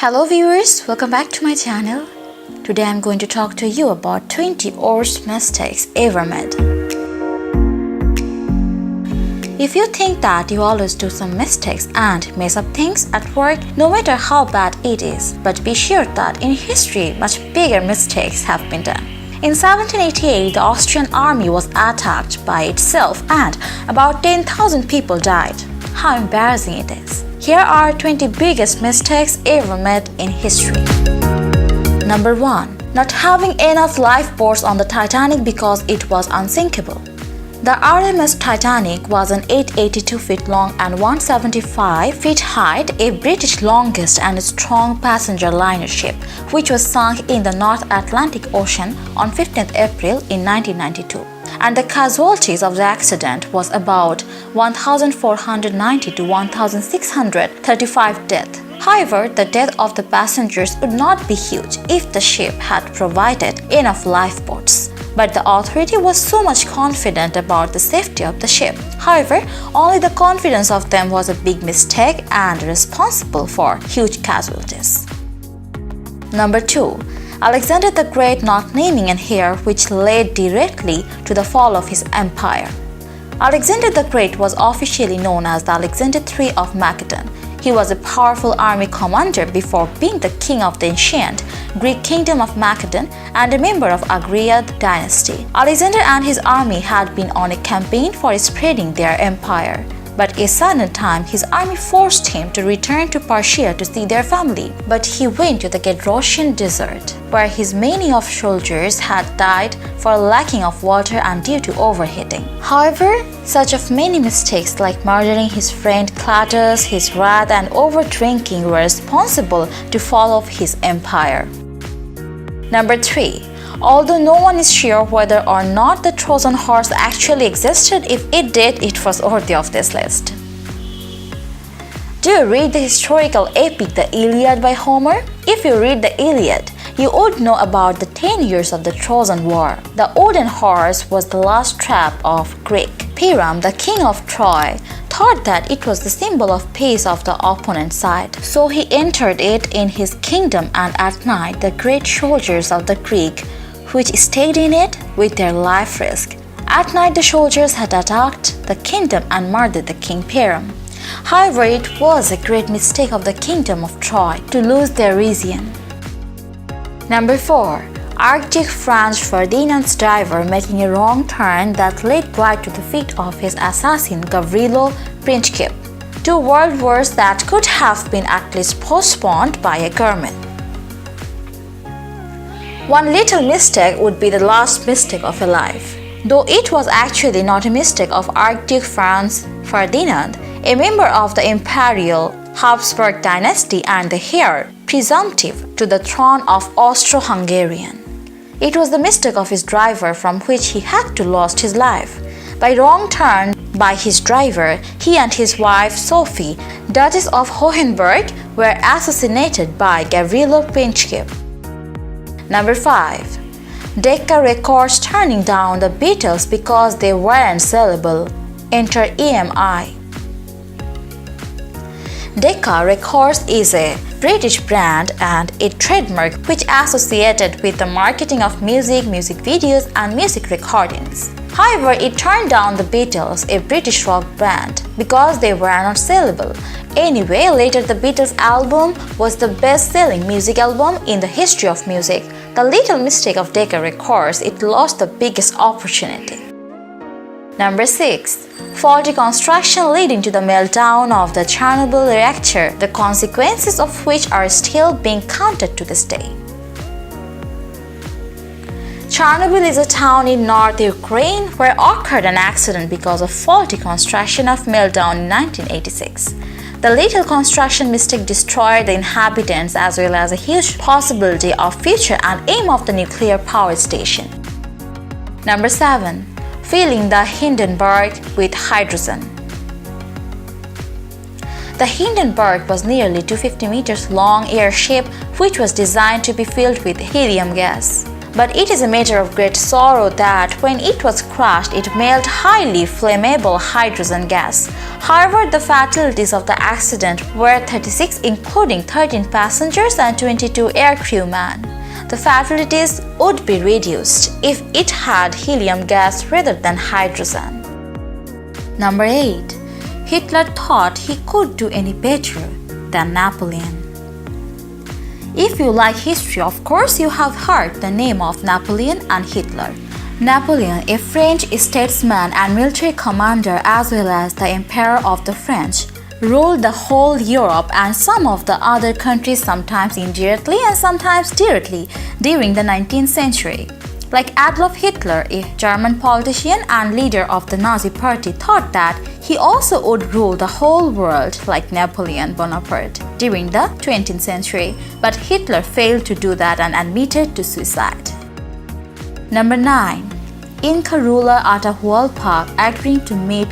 Hello viewers, welcome back to my channel. Today I'm going to talk to you about 20 worst mistakes ever made. If you think that you always do some mistakes and mess up things at work, no matter how bad it is, but be sure that in history much bigger mistakes have been done. In 1788, the Austrian army was attacked by itself and about 10,000 people died. How embarrassing it is. Here are 20 biggest mistakes ever made in history. Number 1. Not having enough lifeboats on the Titanic because it was unsinkable. The RMS Titanic was an 882 feet long and 175 feet height, a British longest and strong passenger liner ship, which was sunk in the North Atlantic Ocean on 15th April in 1992. And the casualties of the accident was about 1,490 to 1,635 deaths. However, the death of the passengers would not be huge if the ship had provided enough lifeboats. But the authority was so much confident about the safety of the ship. However, only the confidence of them was a big mistake and responsible for huge casualties. Number 2. Alexander the Great not naming an heir, which led directly to the fall of his empire. Alexander the Great was officially known as the Alexander III of Macedon. He was a powerful army commander before being the king of the ancient Greek kingdom of Macedon and a member of Argead dynasty. Alexander and his army had been on a campaign for spreading their empire. But a sudden time, his army forced him to return to Persia to see their family. But he went to the Gedrosian desert, where his many of soldiers had died for lacking of water and due to overheating. However, such of many mistakes like murdering his friend Claudius, his wrath and over-drinking were responsible to fall of his empire. Number 3. Although no one is sure whether or not the Trojan Horse actually existed, if it did, it was worthy of this list. Do you read the historical epic The Iliad by Homer? If you read the Iliad, you would know about the 10 years of the Trojan War. The wooden horse was the last trap of Greek. Priam, the king of Troy, thought that it was the symbol of peace of the opponent's side. So he entered it in his kingdom, and at night the great soldiers of the Greek which stayed in it with their life risk. At night the soldiers had attacked the kingdom and murdered the king Priam. However, it was a great mistake of the kingdom of Troy to lose their region. Number 4. Archduke Franz Ferdinand's driver making a wrong turn that led right to the feet of his assassin Gavrilo Princip. 2 world wars that could have been at least postponed by a government. One little mistake would be the last mistake of a life. Though it was actually not a mistake of Archduke Franz Ferdinand, a member of the imperial Habsburg dynasty and the heir presumptive to the throne of Austro-Hungarian. It was the mistake of his driver from which he had to lose his life. By wrong turn by his driver, he and his wife Sophie, Duchess of Hohenberg, were assassinated by Gavrilo Princip. Number 5. Decca Records turning down the Beatles because they weren't sellable. Enter EMI. Decca Records is a British brand and a trademark which associated with the marketing of music videos and music recordings. However, it turned down the Beatles, a British rock band, because they were not sellable. Anyway, later the Beatles album was the best-selling music album in the history of music. The little mistake of Decca Records, it lost the biggest opportunity. Number 6. Faulty construction leading to the meltdown of the Chernobyl reactor, the consequences of which are still being counted to this day. Chernobyl is a town in North Ukraine where occurred an accident because of faulty construction of meltdown in 1986. The little construction mistake destroyed the inhabitants as well as a huge possibility of future and aim of the nuclear power station. Number 7. Filling the Hindenburg with hydrogen. The Hindenburg was nearly 250 meters long airship which was designed to be filled with helium gas. But it is a matter of great sorrow that when it was crushed, it made highly flammable hydrogen gas. However, the fatalities of the accident were 36, including 13 passengers and 22 air crewmen. The fatalities would be reduced if it had helium gas rather than hydrogen. Number 8. Hitler thought he could do any better than Napoleon. If you like history, of course you have heard the name of Napoleon and Hitler. Napoleon, a French statesman and military commander as well as the Emperor of the French, ruled the whole Europe and some of the other countries, sometimes indirectly and sometimes directly, during the 19th century. Like Adolf Hitler, a German politician and leader of the Nazi Party, thought that he also would rule the whole world like Napoleon Bonaparte during the 20th century, but Hitler failed to do that and admitted to suicide. Number 9. Inca ruler Atahualpa agreeing to meet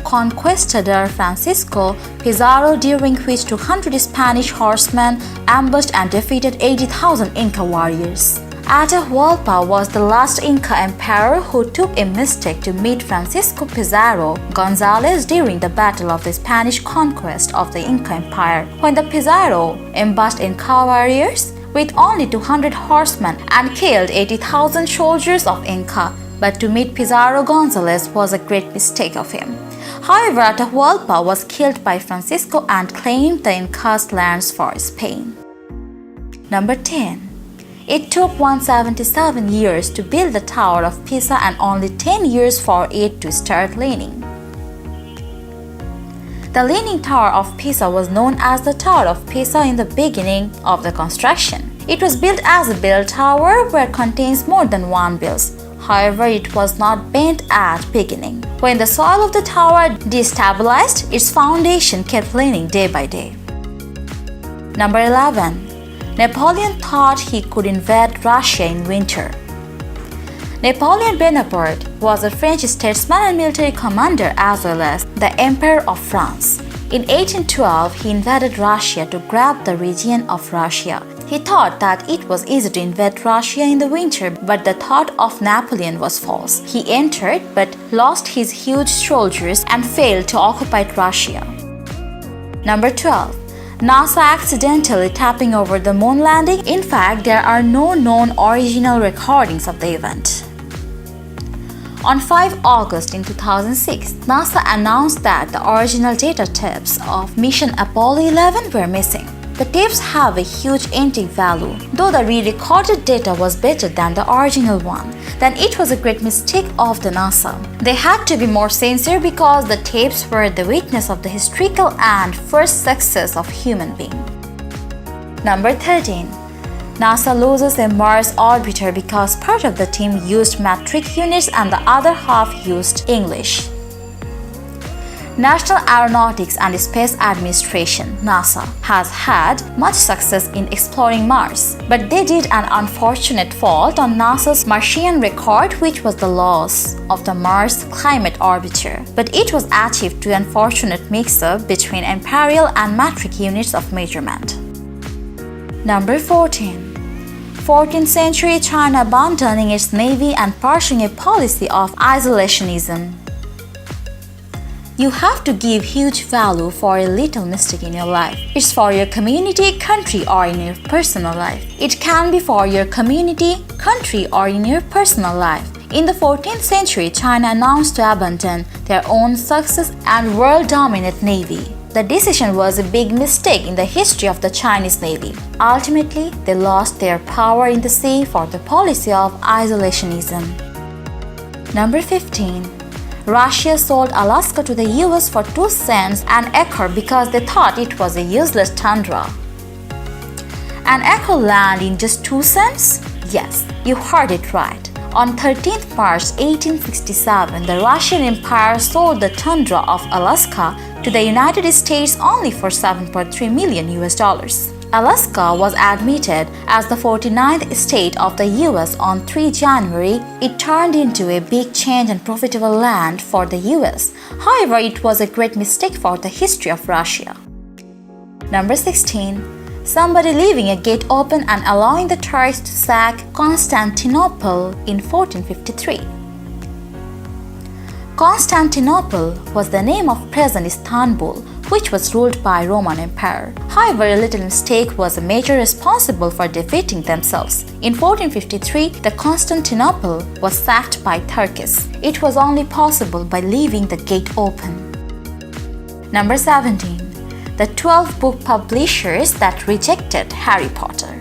conquistador Francisco Pizarro, during which 200 Spanish horsemen ambushed and defeated 80,000 Inca warriors. Atahualpa was the last Inca emperor who took a mistake to meet Francisco Pizarro Gonzalez during the Battle of the Spanish conquest of the Inca Empire, when the Pizarro ambushed Inca warriors with only 200 horsemen and killed 80,000 soldiers of Inca. But to meet Pizarro Gonzalez was a great mistake of him. However, Atahualpa was killed by Francisco and claimed the Inca's lands for Spain. Number 10. It took 177 years to build the Tower of Pisa and only 10 years for it to start leaning. The Leaning Tower of Pisa was known as the Tower of Pisa in the beginning of the construction. It was built as a bell tower where contains more than one bells. However, it was not bent at beginning. When the soil of the tower destabilized, its foundation kept leaning day by day. Number 11. Napoleon thought he could invade Russia in winter. Napoleon Bonaparte was a French statesman and military commander as well as the Emperor of France. In 1812, he invaded Russia to grab the region of Russia. He thought that it was easy to invade Russia in the winter, but the thought of Napoleon was false. He entered but lost his huge soldiers and failed to occupy Russia. Number 12. NASA accidentally tapping over the moon landing. In fact, there are no known original recordings of the event. On 5 August in 2006, NASA announced that the original data tapes of mission Apollo 11 were missing. The tapes have a huge antique value. Though the re-recorded data was better than the original one, then it was a great mistake of the NASA. They had to be more sincere because the tapes were the witness of the historical and first success of human being. Number 13. NASA loses a Mars orbiter because part of the team used metric units and the other half used English. National Aeronautics and Space Administration (NASA) has had much success in exploring Mars, but they did an unfortunate fault on NASA's Martian record, which was the loss of the Mars Climate Orbiter. But it was achieved through an unfortunate mix-up between imperial and metric units of measurement. Number 14. 14th century China abandoning its navy and pursuing a policy of isolationism. You have to give huge value for a little mistake in your life. It's for your community, country, or in your personal life. It can be for your community, country, or in your personal life. In the 14th century, China announced to abandon their own success and world-dominant navy. The decision was a big mistake in the history of the Chinese Navy. Ultimately, they lost their power in the sea for the policy of isolationism. Number 15. Russia sold Alaska to the US for 2 cents an acre because they thought it was a useless tundra. An acre land in just 2 cents? Yes, you heard it right. On 13th March 1867, the Russian Empire sold the tundra of Alaska to the United States only for $7.3 million. Alaska was admitted as the 49th state of the US on 3 January. It turned into a big change and profitable land for the US. However, it was a great mistake for the history of Russia. Number 16. somebody leaving a gate open and allowing the Turks to sack Constantinople in 1453. Constantinople was the name of present Istanbul, which was ruled by Roman Empire. However, a little mistake was a major responsible for defeating themselves. In 1453, the Constantinople was sacked by Turks. It was only possible by leaving the gate open. Number 17. The 12 book publishers that rejected Harry Potter.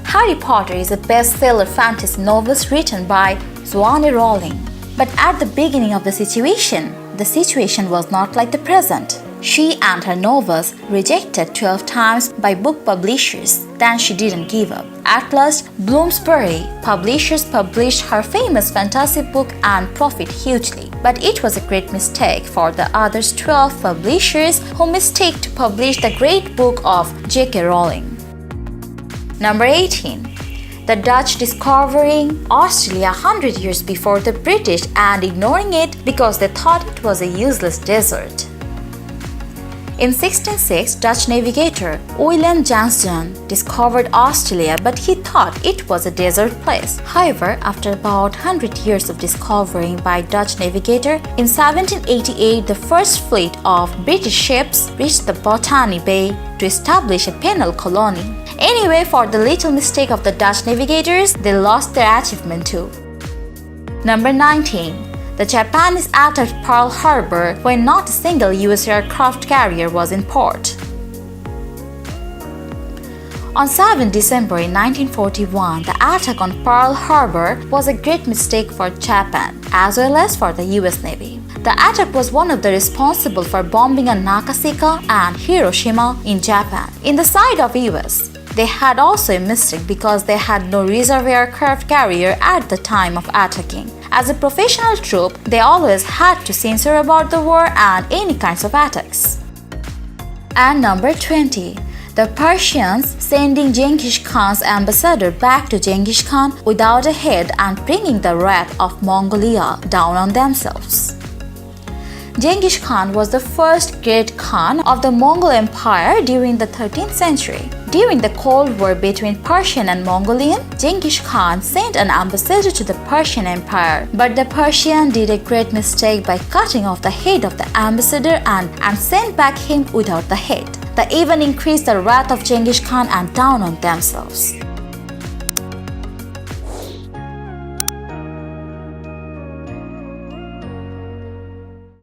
Harry Potter is a bestseller fantasy novel written by Joanne Rowling. But at the beginning of the situation was not like the present. She and her novels rejected 12 times by book publishers. Then she didn't give up. At last, Bloomsbury publishers published her famous fantasy book and profit hugely. But it was a great mistake for the other 12 publishers who mistake to publish the great book of J.K. Rowling. Number 18. The Dutch discovering Australia 100 years before the British and ignoring it because they thought it was a useless desert. In 1606, Dutch navigator Willem Janszoon discovered Australia, but he thought it was a desert place. However, after about 100 years of discovering by Dutch navigator, in 1788 the first fleet of British ships reached the Botany Bay to establish a penal colony. Anyway, for the little mistake of the Dutch navigators, they lost their achievement too. Number 19. The Japanese attacked Pearl Harbor when not a single US aircraft carrier was in port. On 7 December 1941, the attack on Pearl Harbor was a great mistake for Japan as well as for the US Navy. The attack was one of the responsible for bombing on Nagasaki and Hiroshima in Japan. In the side of US, they had also a mistake because they had no reserve aircraft carrier at the time of attacking. As a professional troop, they always had to censor about the war and any kinds of attacks. And number 20. The Persians sending Genghis Khan's ambassador back to Genghis Khan without a head and bringing the wrath of Mongolia down on themselves. Genghis Khan was the first great Khan of the Mongol Empire during the 13th century. During the Cold War between Persian and Mongolian, Genghis Khan sent an ambassador to the Persian Empire, but the Persian did a great mistake by cutting off the head of the ambassador and sent back him without the head. They even increased the wrath of Genghis Khan and down on themselves.